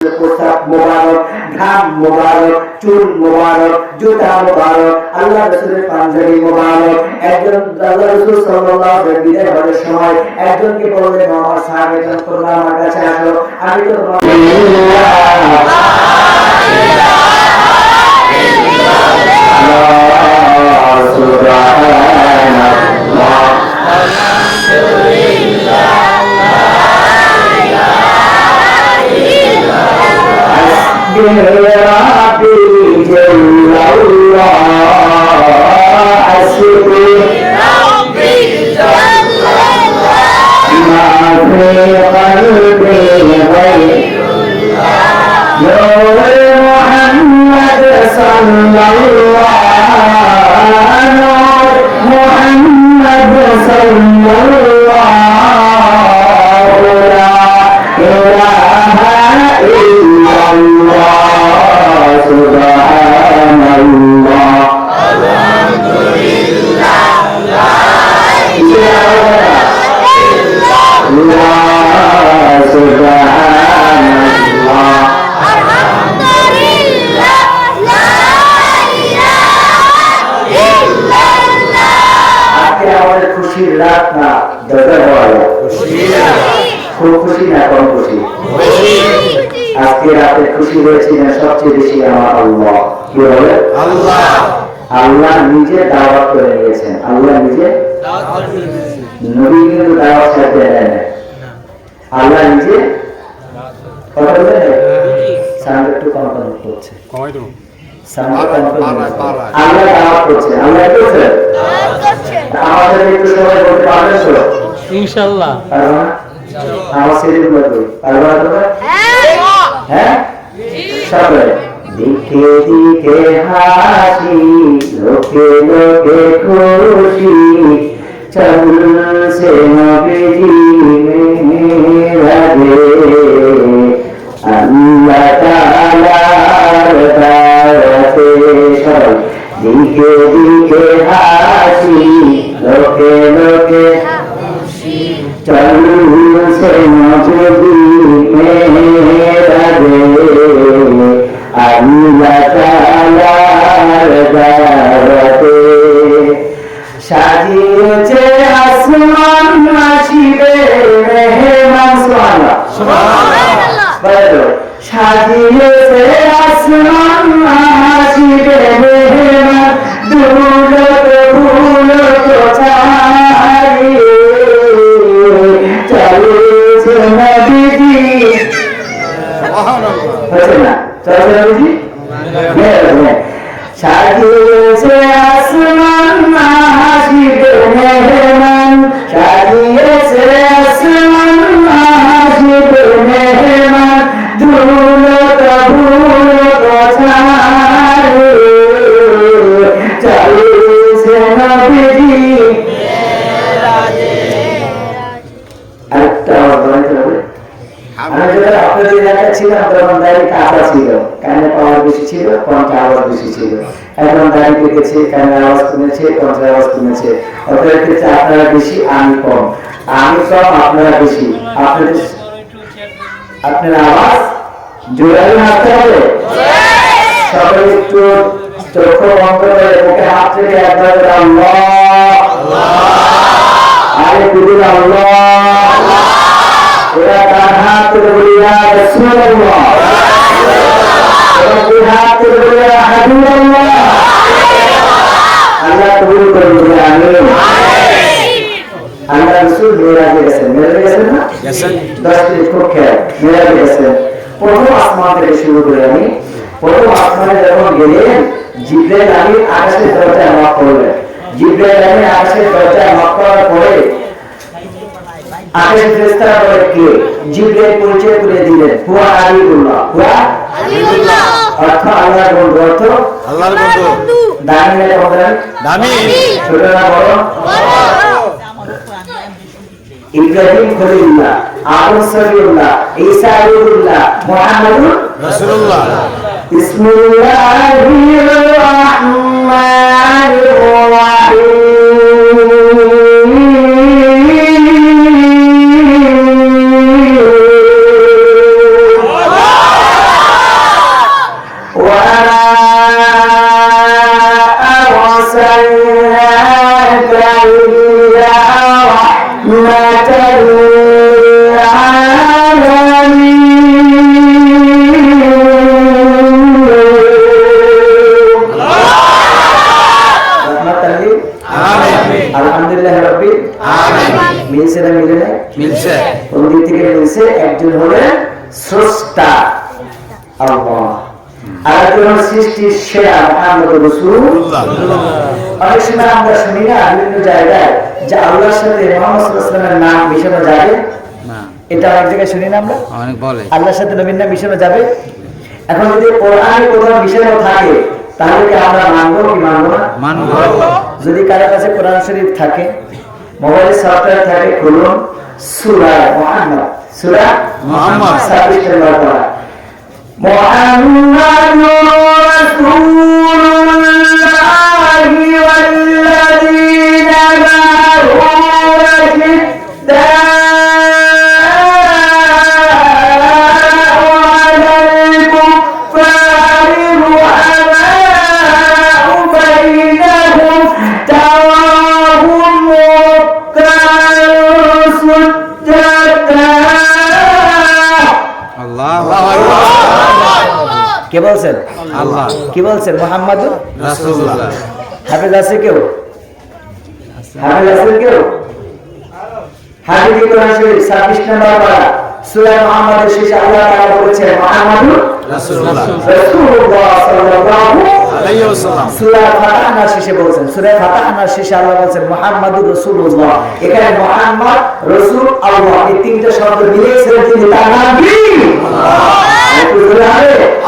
পোশাক মোবারক, ঘাম মোবারক, চুল মোবারক, জুতা মোবারক, আল্লাহ রাসূলের পাঞ্জাবি মোবারক। একজন আল্লাহ রাসূল সাল্লাল্লাহু আলাইহি ওয়াসাল্লাম বিদায় হওয়ার সময় একজনকে বললেন, আমার সাহাবীগণ তোমরা আমার কাছে আসো, আমি তো সবচেয়ে বেশি আমার আল্লাহ। কি বলে? আল্লাহ। আল্লাহ নিজে দাওয়াত করে নিয়েছেন। আল্লাহ নিজে নবী কিন্তু দাওয়াত সাথে দেন না, আল্লাহ নিজে কথা বলে সাউন্ড একটু কম করছে, কমাই দেব আল্লাহ দাওয়াত করছে। আল্লাহ করছে দাওয়াত করছে। আমাদের একটু সবাই বলতে পারবেন তো ইনশাআল্লাহ? পারবো না? আমার ছেলে বলবে পারবো না? হ্যাঁ সবাই দিকে দিকে হাসি, লোকে লোকে খুশি, চলছে নবীজি মেরাজে, আল্লাহ তাআলার দাওয়াতে সবাই দিকে দিকে হাসি, লোকে লোকে চলছে নবীজি মেরাজে, আল্লাহ তাআলার দাওয়াতে সাজিয়েছে আসমান, আসিবে মেহমান। সুবহানাল্লাহ বলো, সাজিয়েছে আসমান, আসিবে মেহমান, দুলক ফুলক ছাড়িয়ে চলেছে নবীজি। হচ্ছে না? চলেছে নবীজি সাজিয়েছে আসমান, আসিবে মেহমান, সাজিয়েছে আসমান, আসিবে মেহমান, দুলক ফুলক ছাড়িয়ে চলেছে নবীজি মেরাজে। আরেকটা বলতে হবে, আমি যখন আপনাদের এলাকায় ছিলাম তখন দাড়ি কাটা ছিল, কানে পাওয়ার বেশি ছিল, কণ্ঠে আওয়াজ বেশি ছিল। এখন দাড়ি পেকেছে, কানে আওয়াজ কমেছে, কণ্ঠে আওয়াজ কমেছে। অতএব ক্ষেত্রে আপনারা বেশি, আমি কম। আমি কম, আপনারা বেশি। আপনার আওয়াজ জোরে হাঁটতে হবে। সবাই একটু চোখ বন্ধ করে মুখে হাত রেখে একবার আল্লাহ আরে দিদিন আল্লাহ, ওরা তার হাত করে বলি রাসূলুল্লাহ, ওরা দুই হাত করে বলি হাবিবাল্লাহ। আল্লাহ কবুল করুন, আমিন। আল্লাহ রাসূল মেরাজে গেছেন, মেরাজে গেছেন না? গেছেন। 10 মিনিট খুব খেয়াল, মেরাজে গেছেন। প্রথম আসমান থেকে শুরু করে আমি প্রথম আসমানে যখন গেলেন, জিবরাইল আমিন আকাশের দরজায় নক করলেন। জিবরাইল আমিন আকাশের দরজায় নক করার পরে আকাশের ফেরেশতারা বলে কে? জিবরাইল পরিচয় করে দিলেন, হুয়া হাবিবুল্লাহ। হুয়া হাবিবুল্লাহ অর্থ আল্লাহর বন্ধু, অর্থ আল্লাহর বন্ধু। দামি না বলেন? দামি। ছোট না বড়? বড়। ইব্রাহিম খলিলুল্লাহ, আদম সফিউল্লাহ, ঈসা রূহুল্লাহ, মুহাম্মাদুর রাসূলুল্লাহ। বিসমিল্লাহির রাহমানির রাহিম। একজন হলেন স্রষ্টা আল্লাহ, আর একজন হলেন সৃষ্টির সেরা মুহাম্মদ রাসূলুল্লাহ। অনেক সময় আমরা শুনি না বিভিন্ন জায়গায় যে আল্লাহর সাথে মুহাম্মদ সাল্লাল্লাহু আলাইহি ওয়াসাল্লামের নাম মিশানো যাবে না, এটা অনেক জায়গায় শুনি না আমরা, অনেক বলে আল্লাহর সাথে নবীর নাম মিশানো যাবে। এখন যদি কোরআনে কোথাও মিশানো থাকে তাহলে কি আমরা মানবো কি মানবো না? মানবো। যদি কারো কাছে কোরআন শরীফ থাকে, মোবাইলে সফটওয়্যার থাকে, খুলুন সূরা মুহাম্মদ, সূরা মুহাম্মদ 26 নম্বর পারা। মুহাম্মাদুর রাসূলুল্লাহি ওয়াল্লাযীনা মা'আহু আশিদ্দাউ কে বলছেন? আল্লাহ। কি বলছেন? মুহাম্মাদুর রাসূলুল্লাহ। হাফেজ আছে কেউ? হাফেজ আছে কেউ? হাফেজ কোরআন শরীফ 26 নম্বর পারা সূরা মুহাম্মাদের শেষে আল্লাহ তাআলা বলেছেন মুহাম্মাদুর রাসূলুল্লাহ, রাসূলুল্লাহ সাল্লাল্লাহু আলাইহি ওয়াসাল্লাম। সূরা ফাতিহার শেষে বলেছেন, সূরা ফাতিহার শেষে আল্লাহ বলেছেন মুহাম্মাদুর রাসূলুল্লাহ। এখানে মুহাম্মদ, রাসূল, আল্লাহ এই তিনটা শব্দ মিলেছে, তিনি তার নাম কি?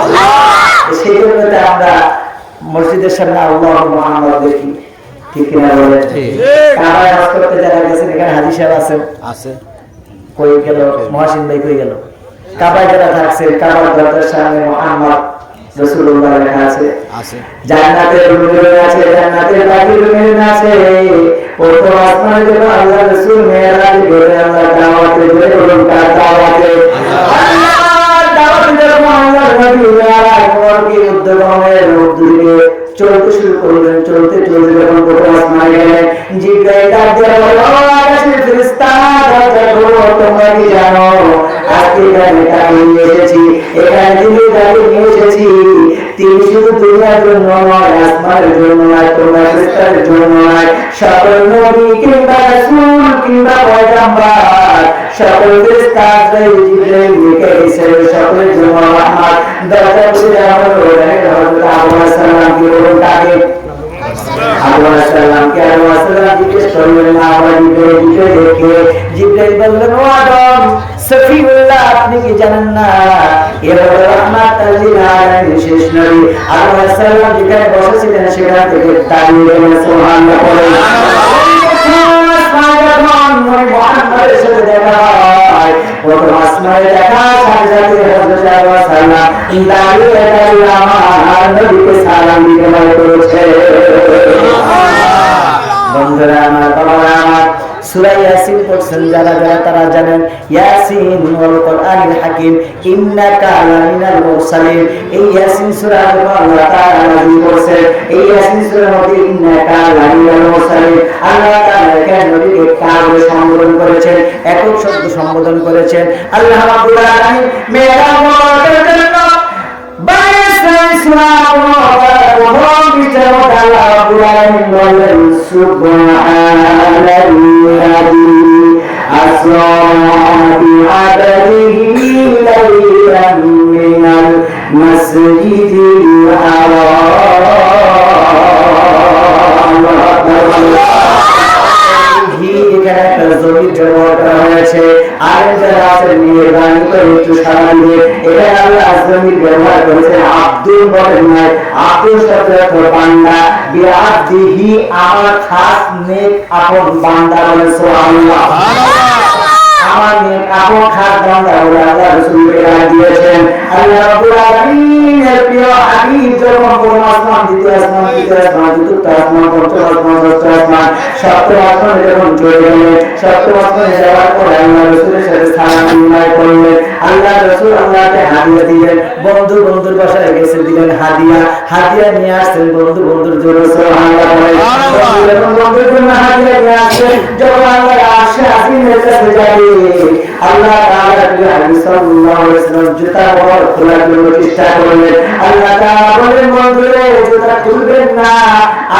আল্লাহ। সেই জন্য আমরা মসজিদের সামনে আল্লাহ মুহাম্মদ দেখি, ঠিক কিনা বলেন? কাবায় হজ করতে যারা গেছেন, এখানে হাজী সাহেব আছেন, আছে কই গেল? মহাসিন ভাই কই গেল? কাবায় যারা থাকছে, কাবার দরজার সামনে মুহাম্মদ রাসূলুল্লাহ লেখা আছে, আছে জান্নাতের রুমে আছে, জান্নাতের বাকি রুমে আছে। প্রথম আসমানে যখন আল্লাহ রাসূল মেরাজ করে আল্লাহ দাওয়াতে বের হলেন, কার দাওয়াতে? চলতে শুরু করলেন, চলতে চলতে যখন প্রথম আসমানে গেলেন, জিবরাইল ডাক দিয়ে বলল, আকাশের ফেরেশতারা, তোমরা কি জানো আজকে এখানে কাকে নিয়ে এসেছি? এখানে যিনি কাকে নিয়ে এসেছি তিনি শুধু দুনিয়ার জন্য নয়, আসমানের জন্য নয়, তোমরা ফেরেশতাদের জন্য নয়, সকল নবী কিংবা রাসূল কিংবা পয়গম্বর, সকল ফেরেশতা জিবরাইল মিকাইল সকলের জন্য রহমত। দরজা খুলে আমার হযরত আবু সালাম কি বলেন তাকে? আবু সালাম কে আবু সালাম জিজ্ঞেস করলেন, জিবরাইল বললেন, ও আদম সফিউল্লাহ, আপনি কি জানেন না এর রহমত লিল আলামিন শেষ নবী? আবু সালাম যেখানে বসেছিলেন সেখান থেকে দাঁড়িয়ে গেলেন, সুবহানাল্লাহ বলেন। মুহাম্মাদের সাথে দেখা হয়, প্রথম আসমানে দেখা সাথে সাথে হযরত আবু সালাম দাঁড়িয়ে দাঁড়িয়ে আমার নবীকে সালাম দিতে করেছে। বন্ধুরা আমার, বাবারা আমার, সূরা ইয়াসিন পড়ছেন যারা যারা তারা জানেন ইয়াসিন ওয়াল কোরআনিল হাকিম ইন্নাকা লামিনাল মুরসালিন। এই ইয়াসিন সূরা আল্লাহ তাআলা নাযিল করেছেন। এই ইয়াসিন সূরার মধ্যে ইন্নাকা লামিনাল মুরসালিন আল্লাহ তাআলা এখানে নবীকে কারে সম্বোধন করেছেন, একক শব্দ সম্বোধন করেছেন। আল্লাহ রাব্বুল আলামিন মেরাজের জন্য বাইরে সূরা আব্দুল বলেন নাই, আব্দুল শব্দ বান্দা, বিআবদিহি আমার খাস নেক আপন বান্দা বলে সুবহানাল্লাহ। আমার নেক আপন খাস বান্দা বলে আল্লাহ রাসূলকে ডাক দিয়েছেন। আল্লাহ রাব্বুল আলামিনের প্রিয় হাবিব যখন প্রথম আসমান, দ্বিতীয় আসমান, তৃতীয় আসমান, চতুর্থ আসমান, পঞ্চম আসমান, ষষ্ঠ আসমান, সপ্তম আসমানে যখন চলে গেলেন, সপ্তম আসমানে যাওয়ার পরে আল্লাহ রাসূলের সাথে সালাম বিনিময় করলেন। আল্লাহ রাসূল আল্লাহকে হাদিয়া দিলেন, বন্ধু বন্ধুর বাসায় গেছে, দিলেন হাদিয়া, হাদিয়া নিয়ে আসছেন বন্ধু বন্ধুর জন্য সুবহানাল্লাহ বলেন। বন্ধুর জন্য হাদিয়া নিয়ে আসছেন, যখন আল্লাহ আরশে আজিমের কাছে যাবে আল্লাহ তাআলা নবী সাল্লাল্লাহু আলাইহি ওয়াসাল্লাম জুতা মোবারক খোলার জন্য চেষ্টা করলেন। আল্লাহ তাআলা বলেন, বন্ধুরে জুতা খুলবেন না,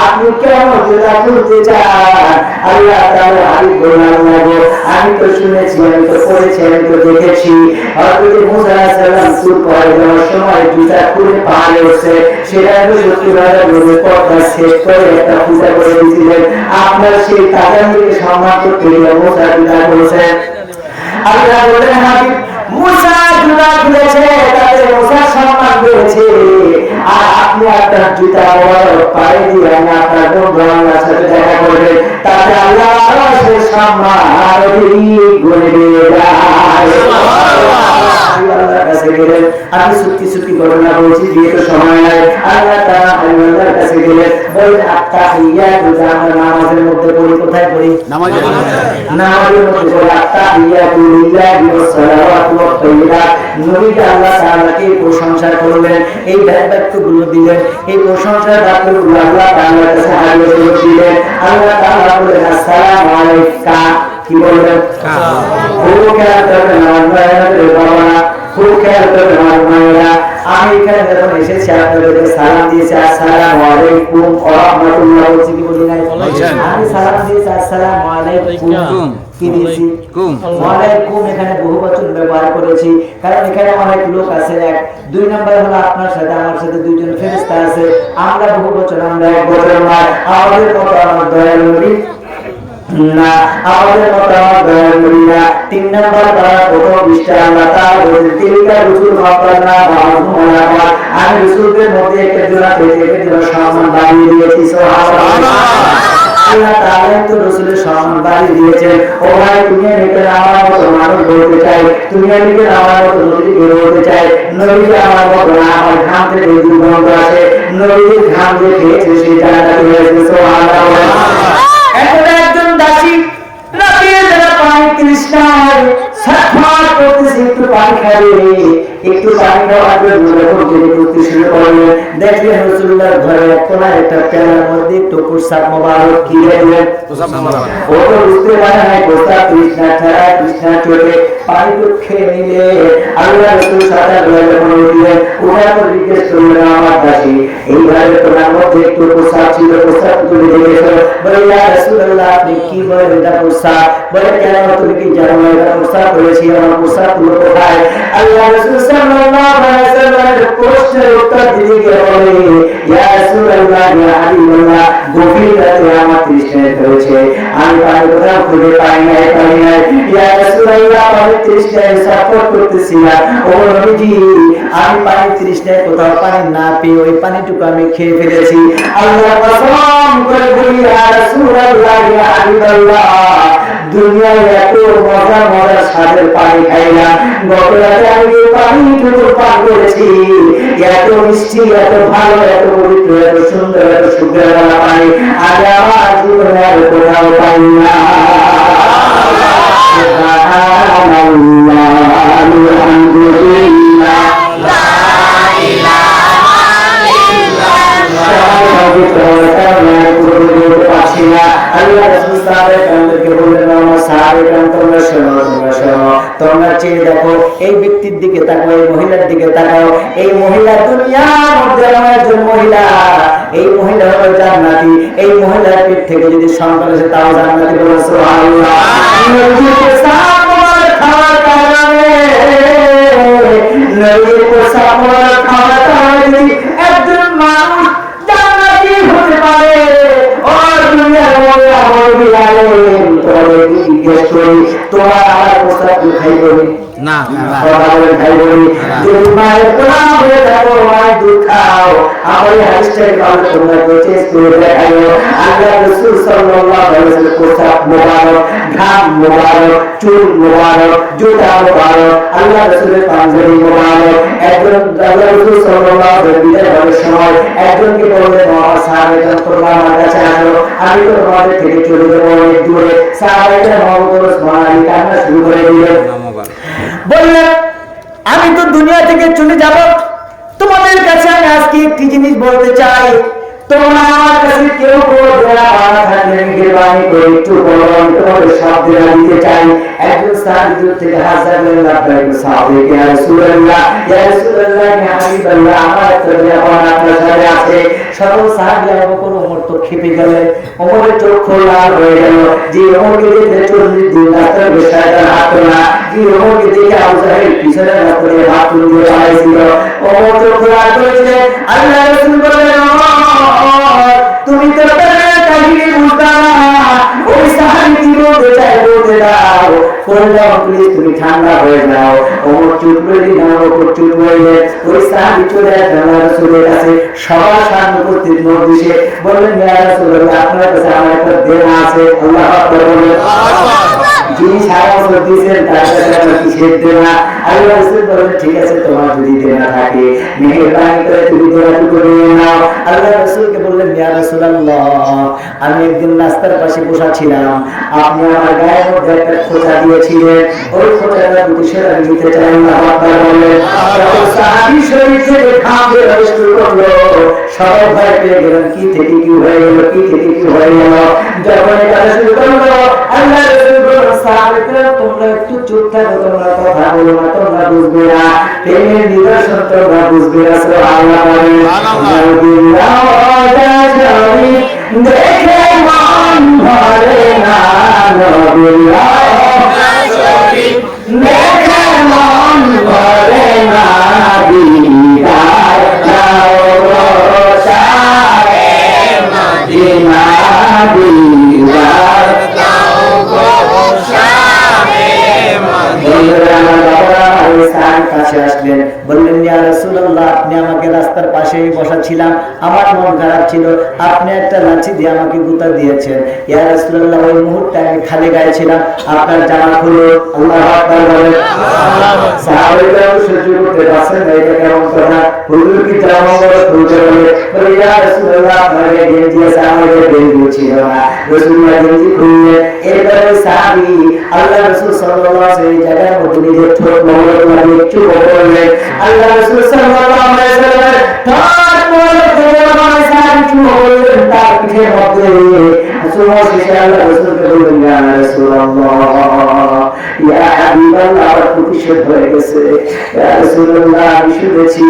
আপনি কেন জুতা খুলতে চান? আল্লাহ তাআলা হাবিব বললেন, আমি তো শুনেছি, আমি তো পড়েছি, আমি তো দেখেছি হযরত মুসা আলাইহিস সালাম চুপ করে যাওয়ার সময় জুতা খুলে পাহাড়ে উঠছে, সেটা তো সত্যিকারের নবী পর্দা শেষ করে একটা পূজা করে দিয়েছিলেন। আপনার সেই তাজামিকে সম্মান করতে গিয়ে মুসা জুতা খুলেছেন। আল্লাহ বলেন, হাবিব মুসা জুতা খুলেছে, তাতে মুসা সম্মান পেয়েছে, আর আপনি আপনার জুতা পায়ে দিয়ে আপনার বন্ধু আল্লাহর সাথে দেখা করবেন, তাতে আল্লাহ সেই সম্মান গুণে দিয়ে যায়। আল্লাহর কাছে গেলেন, আমি সত্যি ঘটনা বলছি, যেহেতু সময় নাই। আল্লাহ তাআলা আল্লাহর কাছে গেলেন, বলেন আত্তাহিয়াতু, আমরা নামাজের মধ্যে পড়ি, কোথায় পড়ি? নামাজের মধ্যে পড়ি আত্তাহিয়াতু লিল্লাহি ওয়াস সালাওয়াতু ওয়াত তাইয়্যিবাত। নবী আল্লাহ তাআলাকে প্রশংসা করলেন, এই বাক্যগুলো দিলেন, এই প্রশংসার বাক্যগুলো আল্লাহ তাআলার কাছে হাজির করে দিলেন। আল্লাহ তাআলা বলেন, আসসালামু আলাইকা, কি বললেন? খুব খেয়াল করবেন আমার ভাইয়েরা, বাবারা, খুব খেয়াল করবেন আমার ভাইয়েরা। আমি এখানে যখন এসেছি আপনাদেরকে সালাম দিয়েছি, আসসালামু আলাইকুম ওয়া রাহমাতুল্লাহ বলছি, কি বলি নাই? আমি সালাম দিয়েছি আসসালামু আলাইকুম, কি দিয়েছি? ওয়া আলাইকুম। এখানে বহুবচন ব্যবহার করেছি কারণ এখানে অনেক লোক আছে। এক, দুই নাম্বার হলো আপনার সাথে আমার সাথে দুইজন ফেরেশতা আছে, আমরা বহুবচন, আমরা এক বচন নয়। আমাদের মতো আমার দয়ালু নবী না, আমাদের মতো আমার দয়ালু নবী না। তিন নাম্বার তারা প্রথম পৃষ্ঠা আল্লাহ তাআলা বলেন, তিলকা রুসুল মাকারনা বা'দহুম, আমি রাসূলদের মধ্যে একজন সম্মান বাড়িয়ে দিয়েছি। সুবহানাল্লাহ। আল্লাহ তাআলা তো রাসূলের সম্মান বাড়িয়ে দিয়েছেন। ও ভাই, তুমি আমাকে আমার মতো মানুষ বলতে চাই, তুমি আমাকে আমার মতো নবী বলতে চাই। নবীকে আমার মতো না, আমার ঘাম থেকে দুর্গন্ধ আসে, নবীর ঘাম দিয়ে খেয়েছে সেই জায়গাটা হয়েছে। সুবহানাল্লাহ। এখন একজন দাসী রাতের বেলা পানি তৃষ্ণায় ছটফট করতেছে, একটু পানি খাবে, একটু পানি খাওয়ার জন্য যখন তিনি করতে শুরু করলেন, দেখলেন রাসূলুল্লাহর ঘরে একটা পেয়ালার মধ্যে একটু প্রসাদ মোবারক কি দিলেন। ও তো বুঝতে পারে না প্রসাদ তৃষ্ণা ছাড়া, তৃষ্ণা চোখে পানি তো খেয়ে নিলে। আল্লাহ রাসূল সাল্লাল্লাহু আলাইহি ওয়াসাল্লাম বললেন, ওরা তো জিজ্ঞেস করলেন, আমার দাসী এই ঘরে তোমার মধ্যে একটু প্রসাদ ছিল, প্রসাদ তুলে দিয়েছো? বলে, ইয়া রাসূলুল্লাহ, আপনি কি বলেন এটা প্রসাদ? বলে, কেন, তুমি কি জানো না এটা প্রসাদ? বলেছি, আমার প্রসাদ তুলো কোথায়? আল্লাহ রাসূল সাল্লাল্লাহু আলাইহি ওয়াসাল্লামের প্রশ্নের উত্তর দিয়ে বলে, ইয়া রাসূলুল্লাহ, ইয়া হাবিবাল্লাহ, গভীর রাতে আমার তৃষ্ণা পেয়েছে, আমি পানি কোথাও খুঁজে পাই নাই। ইয়া রাসূলুল্লাহ, আমি তৃষ্ণায় সাফর করতেছিলাম, ও নবীজি, আমি পানি তৃষ্ণায় কোথাও পানি না পেয়ে ওই পানিটুকু আমি খেয়ে ফেলেছি। আল্লাহ কসম করে বলি, ইয়া রাসূলুল্লাহ, ইয়া হাবিবাল্লাহ, দুনিয়ায় এত মজার স্বাদের পানি খাইলাম, গত রাতে আমি এই পানিটুকু পান করেছি, এত মিষ্টি, এত ভালো, এত পবিত্র, এত সুন্দর, এত সুগ্রাণওয়ালা পানি আগে আমার জীবনে আর কোথাও পাই না। সুবহানাল্লাহ, আলহামদুলিল্লাহ, লা ইলাহা ইল্লাল্লাহ। আল্লাহ রাসূল সাহাবায়ে-কেরামকে বললেন, আমার সাহাবায়ে-কেরাম, তোমরা শোনো, তোমরা চেয়ে দেখো, এই ব্যক্তির দিকে তাকাও, এই মহিলার দিকে তাকাও। এই মহিলা দুনিয়ার মধ্যে আমার একজন মহিলা, এই মহিলা হলো জান্নাতি। এই মহিলার পেট থেকে যদি সন্তান আসে তাও জান্নাতি। বলো সুবহানাল্লাহ। নবীকে সাহাবায়ে খাওয়ার কারণে, নবীকে সাহাবায়ে খাওয়ার কারণে একজন মানুষ জান্নাতি হতে পারে। ও দুনিয়ার মধ্যে আমার বিলালেন, তোমাকে জিজ্ঞেস করি, তোমার আমার প্রস্তাব কি খাইব না? খাইব যদি মায়ের গোলাম হয়ে থাকো, মায়ের দুধ খাও, আমার হাদিসটাকে ভালো তোমরা চেষ্টা করে দেখাইও। আল্লাহ রাসূল সাল্লাল্লাহু আলাইহি ওয়াসাল্লাম প্রস্তাব মোবারক, ঘাম মোবারক, চুল মোবারক, জুতা মোবারক, আল্লাহ রাসূলের পাঞ্জাবি মোবারক। একজন আল্লাহ রাসূল সাল্লাল্লাহু আলাইহি ওয়াসাল্লাম বিদায় হওয়ার সময় একজনকে বললেন, আমার সাহাবায়ে তোমরা আমার কাছে আসো, আমি তো তোমাদের থেকে চলে যাবো অনেক দূরে। সাহাবায়ে মহব্বত সুবহানাল্লাহ কান্না শুরু করে দিলেন, বললেন, আমি তো দুনিয়া থেকে চলে যাব, তোমাদের কাছে আমি আজকে একটি জিনিস বলতে চাই, তোমরা আমার কাছে কেউ দেয়া পাওয়া থাকলে মেহরবানি করে একটু বলো, আমি তোমাদের সব দেয়া দিতে চাই। একজন সাহাবী দূর থেকে হাজার লাভবাহিক সাহাবী, ইয়া রাসূলুল্লাহ, ইয়া রাসূলুল্লাহ, ইয়া হাবিবাল্লাহ, আমার একটা দেয়া পাওয়া আপনার সাথে আছে। সকল সাহাবী আবু বকর ওমর তো খেপে গেলেন, ওমরের চোখ লাল হয়ে গেল। যে ওমরকে দেখে 40 দিন রাস্তার শয়তান হাঁটতো না, যে ওমরকে দেখে আবু জাহেল পিছনে রাস্তায় হাত তুলে পালাইছিল, ওমর চোখ লাল করেছে। আল্লাহ রাসূল বললেন, তুমি তো কাহিনী বুঝতা না, ওই সাহাবী কি বলতে চাই বলতে দাও, বললাম প্লিজ তুমি ঠান্ডা হয়ে যাও। ওমর চুপ করে দিলাম, ওপর চুপ হয়ে ওই সাহাবী চলে আসলেন রাসূলের কাছে, সবার সামনে উপস্থিত মজলিসে বললেন, ইয়া রাসূলুল্লাহ, আপনার কাছে আমার একটা দেনা আছে। আল্লাহু আকবার বলেন। যিনি সারা বছর দিয়েছেন তার কাছে আমার কিসের দেনা? আল্লাহ রাসূল বললেন, ঠিক আছে, তোমার যদি দেনা থাকে মেহেরবানি করে তুমি দেনাটুকু নিয়ে নাও। আল্লাহ রাসূলকে বললেন, ইয়া রাসূলুল্লাহ, আমি একদিন রাস্তার পাশে বসা ছিলাম, আপনি আমার গায়ের মধ্যে একটা খোঁচা দিয়েছিলেন, ওই খোঁচাটা প্রতিশোধ আমি নিতে চাই। আল্লাহু আকবার বলেন। সাহাবী শরীর থেকে ঘাম বের হতে শুরু করলো, সবাই ভয় পেয়ে গেলেন, কি থেকে কি হয়ে গেল, কি থেকে কি হয়ে গেল। যখন এটা শুরু করলো, আল্লাহ রাসূল বললেন, সাহাবীরা তোমরা একটু চুপ থাকো, তোমরা কথা বলো না, তোমরা বুঝবে না, প্রেমের নিদর্শন তোমরা বুঝবে না। সুবহানাল্লাহ বলেন। দেখে মন ভরে না, দেখে মন ভরে না, দিদার দাও গোসারে মদিনা, দিদার দাও গোসারে মদিনা। কাছে আসলেন, বললেন, ইয়া রাসূলুল্লাহ, আপনি আমাকে রাস্তার পাশেই বসা ছিলাম, আমার মন খারাপ ছিল, আপনি একটা লাঠি দিয়ে আমাকে গুতা দিয়েছেন। ইয়া রাসূলুল্লাহ, ওই মুহূর্তে আমি খালি গায়ে ছিলাম, আপনার জামা খুলে। আল্লাহু আকবার বলেন। সাহাবীরা সহ্য করতে পারছেন না, এটা কেমন কথা? হুজুর কি জামা খুলতে বলে, ইয়া রাসূলুল্লাহ, আপনার গেঞ্জি আছে, আমার গেঞ্জি ছিল না। রাসূলুল্লাহ গেঞ্জি খুললেন। এরপরে সাহাবী আল্লাহ রাসূল সাল্লাল্লাহু আলাইহি ওয়াসাল্লাম এই জায়গার মধ্যে নিজের ঠোঁট মোড়া করে একটু বললেন। আল্লাহ রাসূল সাল্লাল্লাহু আলাইহি ওয়াসাল্লাম ঠোঁট মোড়া করে সাহাবী কি বললেন, তার পিঠের মধ্যে সুমা শেষে আল্লাহ রাসূলকে বললেন, ইয়া রাসূলুল্লাহ, ইয়া হাবিবাল্লাহ, আমার প্রতিশোধ হয়ে গেছে। ইয়া রাসূলুল্লাহ, আমি শুনেছি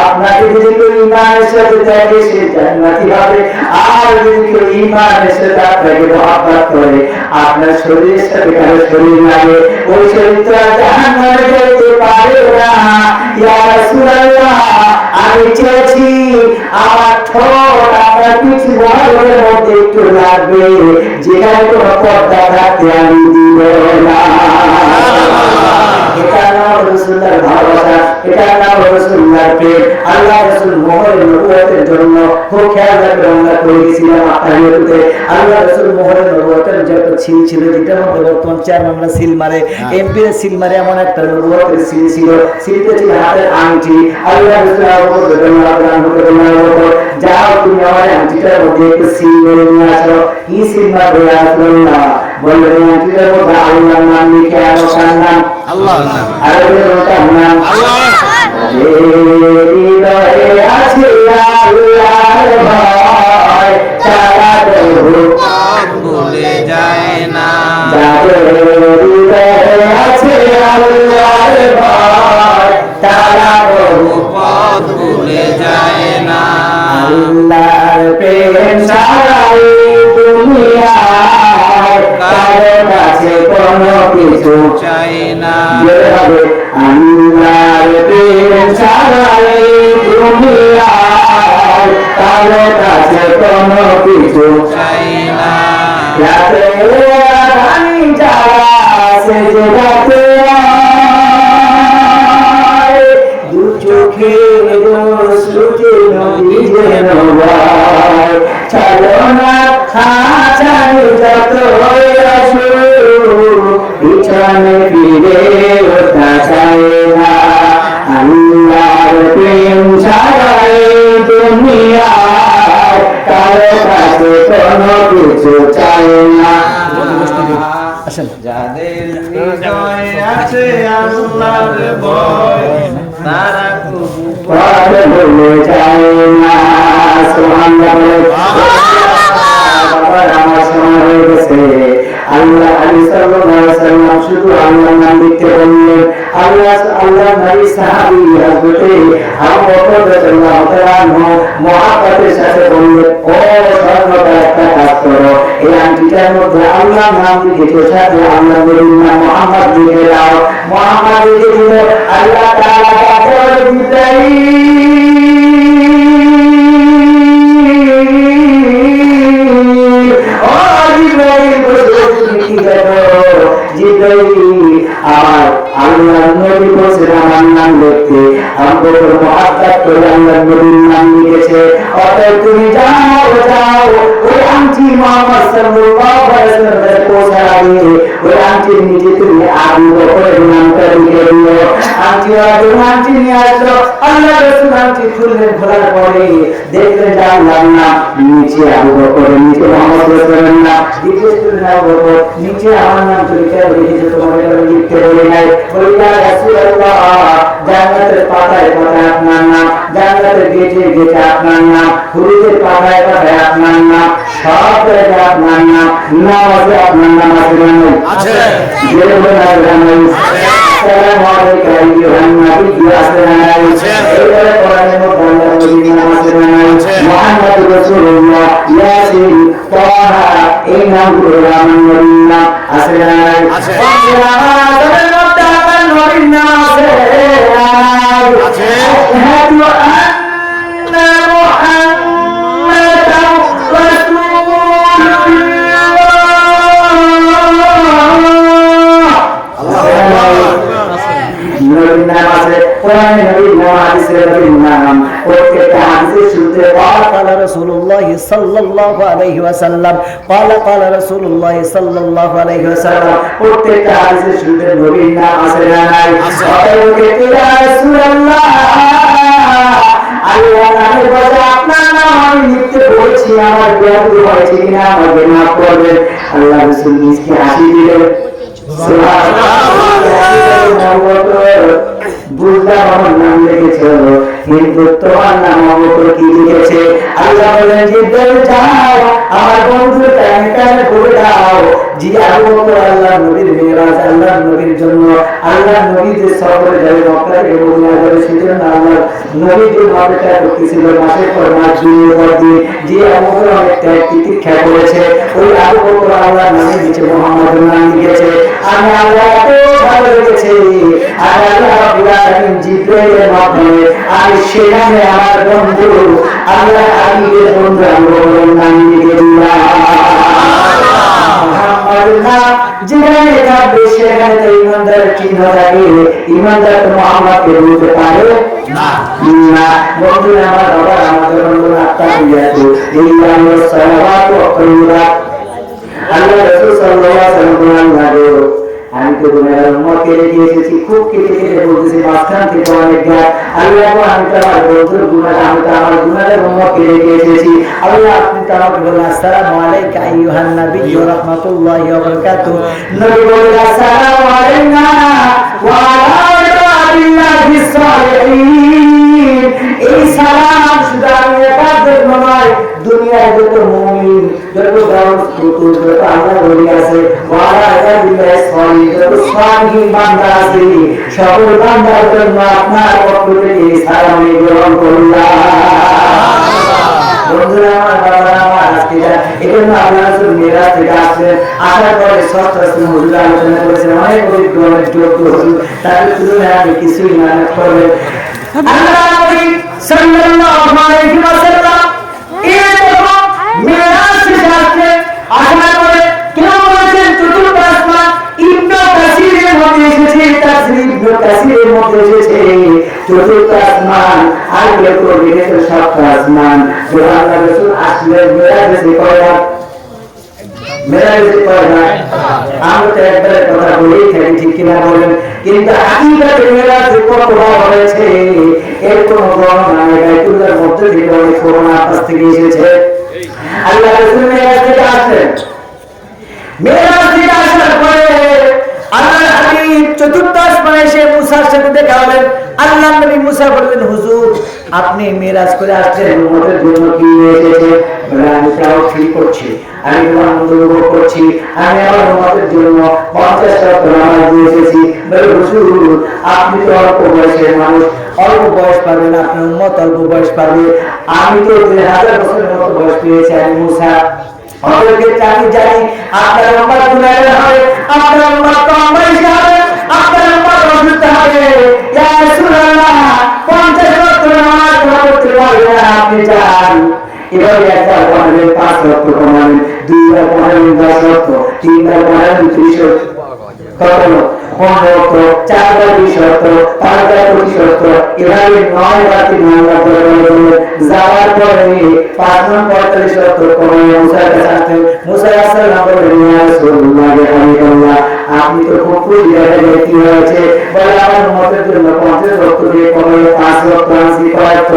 আপনাকে যদি কেউ ঈমানের সাথে দেখে সে জান্নাতি হবে, আর যদি কেউ ঈমানের সাথে আপনাকে মহব্বত করে, আপনার শরীরের সাথে কারো শরীর লাগে, ওই শরীর তো জাহান্নামে যেতে পারে না। ইয়া রাসূলুল্লাহ, আমি চেয়েছি আমার ঠোঁট আপনার পিঠ বহরের মধ্যে একটু লাগবে, যেখানে কোনো পর্দা থাকতে আমি দিব না। এটা নাম রাসূলুল্লাহর ভালোবাসা, এটা নাম রাসূলুল্লাহর প্রেম। আল্লাহ রাসূল মোহরের নবুয়তের জন্য খুব খেয়াল রাখবেন, আমরা করে গেছিলাম আপনার ইউটিউবে। আল্লাহ রাসূল মোহরের নবুয়তের যে একটা সিল ছিল, যেটার মধ্যে বর্তমান চেয়ারম্যানরা সিল মারে, এমপি সিল মারে, এমন একটা নবুয়তের সিল ছিল। সিলতে ছিল হাতের আংটি। আল্লাহ রাসূল যাও, তুমি আমার আংটিটার মধ্যে একটু সিল মেরে নিয়ে আসো। কি সিল মারবে রাসূলুল্লাহ? বললেন, আংটিটার মধ্যে আল্লাহর নাম লিখে আনো। কার নাম? আল্লাহ। আর কার নাম? আল্লাহ। হৃদয়ে আছে আল্লাহর ভয়, তারা ভুলে যায় না। যাদের হৃদয়ে আছে আল্লাহর ভয়, তারা পথ ভুলে যায় না। আল্লাহর প্রেম ছাড়া দুনিয়ায় কারো কাছে কোনো কিছু চাই না। আল্লাহর প্রেম ছাড়া দুনিয়ায় কারো কাছে কোনো কিছু চাই না। রাতে আমি যারা আছে যে রাতে দু চোখে শ্রুতি নদী যেন বয়, চলো না খাঁচানি যত আসো, পিছনে ফিরে ওঠা চায় না। আল্লাহর প্রেম ছাড়া দুনিয়ায় কারো কাছে কোনো কিছু চায় না। যাদের হৃদয়ে আছে আল্লাহর ভয়, তারা পথ ভুলে যায় না। সুবহানাল্লাহ আমার সময় হয়ে গেছে আল্লাহ আলী সাল্লাল্লাহু আলাইহি ওয়াসাল্লাম শুধু আল্লাহর নাম নিতে বললেন আল্লাহ নবী সাহাবী হযরতে আবু বকর রাদিয়াল্লাহু তাআলা মুহাব্বতের সাথে বললেন ও সর্বদা একটা কাজ করো এই আংটিটার মধ্যে আল্লাহর নাম লিখে সাথে আল্লাহ নবীর নাম মুহাম্মদ লিখে দাও মুহাম্মদ লিখে দিল আল্লাহ তাআলা পাঠালেন জিবরাইল আমার আল্লাহর নবী বলেছেন আমার নাম লিখতে আবু বকর মুহাব্বত করে আল্লাহর নবীর নাম লিখেছে অতএব তুমি যাও ওই আংটি মুহাম্মদ সাল্লাল্লাহু আলাইহি ওয়াসাল্লামের পৌঁছাবে ওই আংটির নিচে তুমি আবু বকরের নামটা লিখে দিও আংটি নিয়ে আসলো আল্লাহ রাসূল আংটি খুললেন খোলার পরে দেখলেন যে আল্লাহর নাম নিচে আবু বকরের নিচে মুহাম্মদ রাসূলের নাম জিজ্ঞেস করলেন আবু বকর নিচে আমার নাম তুমি কেন লিখেছো তোমার কেন লিখতে বলে নাই বললেন ইয়া রাসূলুল্লাহ জান্নাতের পাতায় পাতায় আপনার নাম জান্নাতের গেটে গেটে আপনার নাম হুরুদের পাতায় পাতায় আপনার নাম সব জায়গায় আপনার নাম নামাজে আপনার নাম আছে জেরে বলে আসসালামু আলাইকা আইয়ুহান নবী আসসালামু এবারে কোরআনের মধ্যে আল্লাহর নবীর নাম আছে মুহাম্মদুর রাসূলুল্লাহ ইয়াসিন তাহা এই নামগুলো আমার নবীর নাম আছে কোরআনের মধ্যে আমার নবীর নাম আছে আশহাদু আন্না মুহাম্মাদান নবীর নাম আছে কোরআনে নবীর নাম হাদিসে নবীর নাম প্রত্যেকটা হাদিসের শুরুতে قال رسول الله صلى الله عليه وسلم قال رسول الله صلى الله عليه وسلم প্রত্যেকটা হাদিসের শুরুতে নবীর নাম আছে না নাই ওকে ইয়া রাসূলুল্লাহ আল্লাহ নামের বদলে আপনার নাম আমি লিখতে বলছি আমার জ্ঞান হয়েছে কিনা আমাকে মাফ করবেন আল্লাহ রাসূল নিজকে হাসি দিলেন বুঝলাম আমার নাম লিখেছ কিন্তু তোমার নাম অবকর কি লিখেছে আল্লাহ বলেন জিব্রাইল যাও আমার বন্ধু টাইমে করে দাও জি আবু বকর আল্লাহ নবীর মেরাজ আল্লাহ নবীর জন্য আল্লাহ নবী যে সফরে যাবে মক্কা এবং মদিনা যাবে সেজন্য আল্লাহ নবী যে ভাবটা করতেছিল মাসের পর মাস দিনের পর দিন যে আবু বকর অনেক ত্যাগ তিতিক্ষা করেছে ওই আবু বকর আল্লাহ নামে নিচে মুহাম্মদের নাম লিখেছে আমি আল্লাহ এত ভালো লেগেছে আর আল্লাহ রাব্বুল আলামিন জিব্রাইলের মাধ্যমে আমি সেখানে আমার বন্ধু আল্লাহ হাবিবের বন্ধু আবু বকরের নাম লিখে দিলাম যেখানে থাকবে সেখানে তো ইমানদার চিহ্ন থাকে ইমানদার তো মুহাম্মদকে বলতে পারে না বন্ধুরা আমার বাবা আমাদের বন্ধুরা আত্মা দিয়েছে এই আমরা সালাওয়াত ও তাইয়িবাত আল্লাহ রাসূল সাল্লাল্লাহু আলাইহি ওয়াসাল্লাম আমি তো দুনিয়ার উম্মতকে রেখে এসেছি খুব কেটে কেটে বলতেছি মাঝখান থেকে অনেক গাছ আল্লাহ আমি তো আমার বন্ধুর গুনাহ আমি তো আমার গুনাহের উম্মতকে রেখে এসেছি আল্লাহ আপনি তো আমাকে বলেন আসসালামু আলাইকা আইয়ুহান নবী ওয়া রাহমাতুল্লাহি ওয়া বারাকাতুহু নবী বলেন আসসালামু আলাইনা ওয়া আলা ইবাদিল্লাহিস সালিহিন এই সালাম শুধু আমি একাদের নয় দুনিয়ার যত মুমিন যত যত আল্লাহ বলি আছে ওয়া আলা ইবাদিল্লাহিস সালিহিন যত সালিহিন বান্দা আছে সকল বান্দার জন্য আপনার পক্ষ থেকে সালাম গ্রহণ করলাম বন্ধুরা আমার বাবারা আমার আজকে এজন্য আল্লাহ রাসূল মেরাজ থেকে আসলেন আসার পরে সত্য হুজুর আলোচনা করেছেন অনেক অভিজ্ঞ অনেক যোগ্য হুজুর তাদের তুলনায় আমি কিছুই না করবেন আল্লাহ নবী সাল্লাল্লাহু আলাইহি ওয়াসাল্লাম এরকম মেরাজ থেকে আসলেন আসার পরে কেন বলেছেন চতুর্থ আসমান ইবনে কাসিরের মধ্যে এসেছে তাফসীর ইবনে কাসিরের মধ্যে এসেছে চতুর্থ আসমান আর কেউ দেখেছে সপ্তম আসমান তো আল্লাহ রাসূল আসলেন মেরাজে কয়টা মেরাজে কয়টা আমরা তো একবারে কথা বলেই থাকি ঠিক কিনা বলেন কিন্তু হাকিকতে মেরাজে কতটা হয়েছে এর কোনো বর্ণনা নেই বাইতুল্লাহর মধ্যে থেকে অনেক করোনা আকাশ থেকে এসেছে আল্লাহ রাসূল মেরাজ থেকে আসলেন মেরাজ থেকে আসার পরে আল্লাহ হাবিব চতুর্থ আসমানে এসে মুসার সাথে দেখা হলেন আল্লাহ নবী মুসা বললেন হুজুর আপনি মিরাজ করে আসছেন উম্মতের জন্য কি নিয়ে এসেছেন? আমি তাও ফিল করছি, আমি আনন্দ উপভোগ করছি, আমি আমার উম্মতের জন্য 50 ওয়াক্ত নামাজ দিয়ে এসেছি। বলে হুজুর আপনি তো অল্প বয়সের মানুষ, অল্প বয়স পাবেন, আপনার উম্মত অল্প বয়স পাবে, আমি তো 2000 বছরের মতো বয়স পেয়েছি, আমি মুসা। অতএব আমি জানি আপনার উম্মত গুনাহগার হবে, আপনার উম্মত কম বয়সী হবে, আপনার উম্মত অসুস্থ হবে। ইয়া রাসূলুল্লাহ 50 ওয়াক্ত নামাজ পড়তে পারবে না, আপনি যান। এভাবে একবার পড়াবেন 5 ওয়াক্ত পড়াবেন, 2 বার পড়াবেন 10 ওয়াক্ত, 3 বার পড়াবেন 30 ওয়াক্ত, কত 15 ওয়াক্ত, 4 বার 20 ওয়াক্ত, 5 বার 25 ওয়াক্ত, এভাবে 9 বার 3 বার পড়াবেন। যাওয়ার পরে 5 বার 45 ওয়াক্ত পড়াবেন। মুসার কাছে আসতেন, মুসা আসসালামু আলাইকুম ইয়া রাসূলুল্লাহ হাবিবাল্লাহ, আপনি তো খুব খুশি হয়ে কি হয়েছে? বলে আমার উম্মতের জন্য 50 ওয়াক্ত দিয়ে পড়াবেন, 5 ওয়াক্ত আনছি, কয় ওয়াক্ত?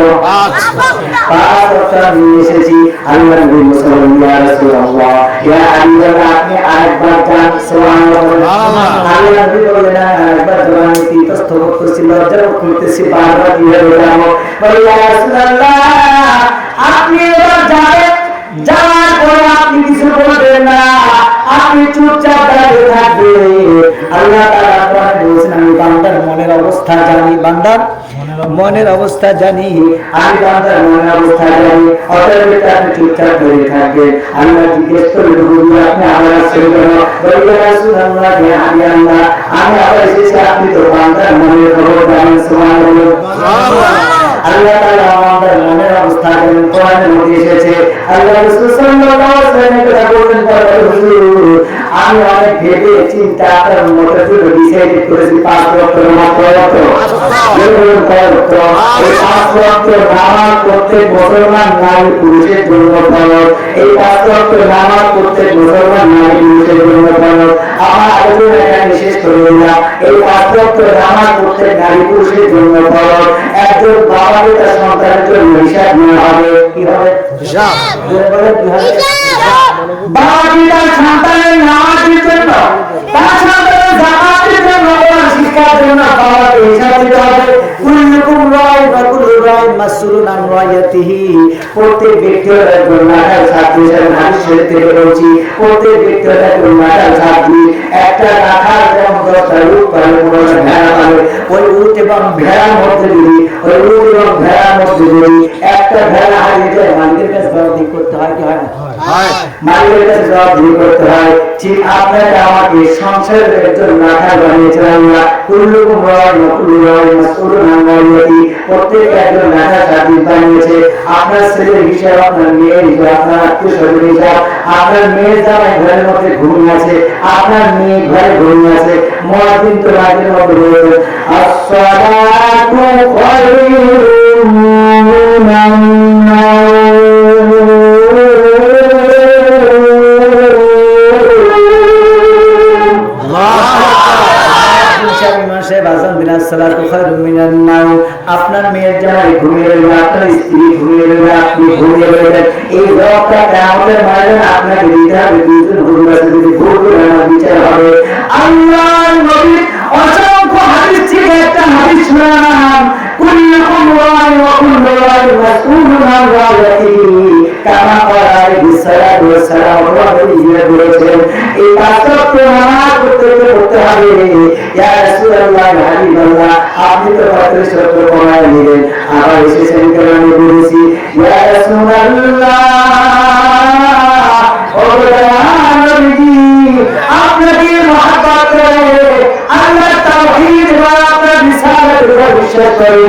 5 ওয়াক্ত নিয়ে এসেছি। আল্লাহ নবী মুসাল্লাল্লাহু ইয়া রাসূলুল্লাহ ইয়া হাবিবাল্লাহ, আপনি আরেকবার যান, সুবহানাল্লাহ। আল্লাহ নবী বললেন আরেকবার যান, আমি তস্ত করতেছি, লজ্জা করতেছি, বারবার দিয়ে যাব। বলে ইয়া রাসূলুল্লাহ আপনি এবার যাবেন, যাওয়ার পরে আপনি কিছু বলবেন না, আপনি চুপচাপ দাঁড়িয়ে থাকবেন। আল্লাহ তাআলা কোরআনে বলেছেন আমি বান্দার মনের অবস্থা জানি, বান্দার মনের অবস্থা জানি, আমি বান্দার মনের অবস্থা জানি। অতএব আপনি চুপচাপ দাঁড়িয়ে থাকবেন। আল্লাহ জিজ্ঞেস করলেন হুজুর আপনি আবার আসছেন কেন? বলে ইয়া রাসূলুল্লাহ ইয়া হাবিবাল্লাহ আমি আবার এসেছি, আপনি তো বান্দার মনের খবর জানেন, সুবহানাল্লাহ। আল্লাহ তাআলা আমাদের মনের অবস্থা জানেন, কোরআনের মধ্যে এসেছে। আল্লাহ রাসূল সাল্লাল্লাহু আলাইহি ওয়াসাল্লাম কথা বলেন, হুজুর আমি অনেক ভেবে চিন্তা আপনার উম্মতের জন্য ডিসাইড করেছি 5 ওয়াক্ত নামাজ পড়তে। এই 5 ওয়াক্ত নামাজ প্রত্যেক মুসলমান নারী পুরুষের জন্য ফরজ। এই 5 ওয়াক্ত নামাজ প্রত্যেক মুসলমান নারী পুরুষের জন্য ফরজ। আমার আলোচনা এখানে শেষ করে দিলাম। এই 5 ওয়াক্ত নামাজ প্রত্যেক নারী পুরুষের জন্য ফরজ। একজন বাবাকে তার সন্তানের জন্য হিসাব নেওয়া হবে, কি হবে? হিসাব। বাবা তার সন্তানের নামাজের জন্য, তার সন্তানের জামাতের জন্য, শিক্ষার জন্য বাবাকে হিসাব দিতে হবে। কুল্লুকুম রাইন ওয়া কুল্লু রাইন মাসউলুন আন রাইয়াতিহি, প্রত্যেক ব্যক্তির একজন নাগাল ছাত্রী হিসেবে হাদিস শরীফ থেকে বলছি, প্রত্যেক ব্যক্তির একজন নাগাল ছাত্রী। একটা রাখাল যেমন 10টা উট পালে, 15টা ভেড়া পালে, ওই উট এবং ভেড়ার মধ্যে যদি, ওই উট এবং ভেড়ার মধ্যে যদি একটা ভেড়া হারিয়ে যায়, মালিকের কাছে জবাবদিহি করতে হয় কি হয় না? মালিকের কাছে জবাবদিহি করতে হয়। ঠিক আপনাকে আমাকে সংসারের একজন রাখাল বানিয়েছেন আল্লাহ। কুল্লুকুম রাইন ওয়া কুল্লু রাইন মাসউলুন আন রাইয়াতিহি, প্রত্যেক একজন রাখাল স্বাধীন বানিয়েছে। আপনার ছেলের হিসাব, আপনার মেয়ের হিসাব, আপনার আত্মীয়-স্বজনের হিসাব, আপনার মেয়ের জামাই ঘরের মধ্যে ঘুমিয়ে আছে, আপনার মেয়ে ঘরে ঘুমিয়ে আছে। মুয়াজ্জিন তো রাতের মধ্যে বলছেন আসসালাতু খায়রুম মিনান নাওম। আপনার মেয়ের জামাই ঘুমিয়ে রইল, আপনার স্ত্রী ঘুমিয়ে রইল, আপনি ঘুমিয়ে রইলেন। এই জবাবটা কিয়ামতের ময়দানে আপনাকে দিতে হবে। দুইজন হুজুর আছে, যদি ভুল করে আমার বিচার হবে। আল্লাহর নবী অসংখ্য হাদিস থেকে একটা হাদিস শোনালাম, কুল্লুকুম রাইন ওয়া কুল্লু রাইন মাসউলুন আন রাইয়াতিহি, কামা ক্বালা আলাইহিস সালাতু ওয়াস সালাম। বলেছেন এই 5 ওয়াক্ত নামাজ পড়তে হবে। ইয়া রাসূলুল্লাহ ইয়া হাবিবাল্লাহ আপনি তো 35 ওয়াক্ত পড়ায় নিলেন, আবার এসেছেন কেন? আমি বলেছি ইয়া রাসূলুল্লাহ ও নবী আপনাকে মহব্বত করে, আল্লাহ তাওহীদ ওয়া আপনার রিসালাতের উপর বিশ্বাস করে,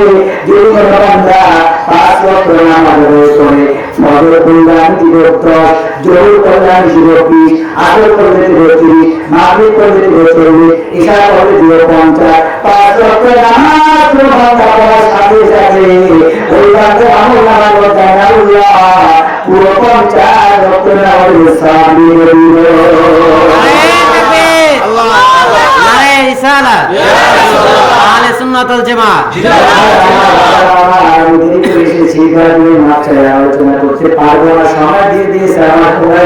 যদি কোনো বান্দা 5 ওয়াক্ত নামাজ পড়ে, ফজর পড়লে দিব 10, জোহর পড়লে দিব 20, আসর পড়লে দিব 30, মাগরিব পড়লে দিব 40, ইশা পড়লে দিব 50। 5 ওয়াক্ত নামাজ বান্দা পড়ার সাথে সাথে ওই বান্দা আমল নামাজ করতে আল্লাহ পুরো 50 ওয়াক্ত নামাজের সওয়াব দিয়ে দিবেন। আল্লাহ রিসালাত আহলে সুন্নাত ওয়াল জামাত। আমি দেরি করে এসেছি, আমি মাপ চাই, আলোচনা করতে পারবো না, সময় দিয়ে দিয়েছে আমার, তোমরা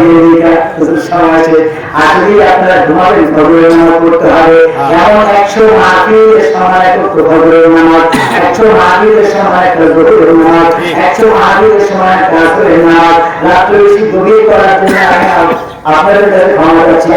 সময় আছে। আসলে আপনারা ঘুমাবেন, ফজরের নামাজ পড়তে হবে। যেমন 100 মাহফিলের সময় করতে ফজরের নামাজ, 100 মাহফিলের সময় ফজরের নামাজ, 100 মাহফিলের সময় আসরের নামাজ। রাত্রে বেশি গভীর করার জন্য আমি আপনাদের কাছে ক্ষমা চাচ্ছি।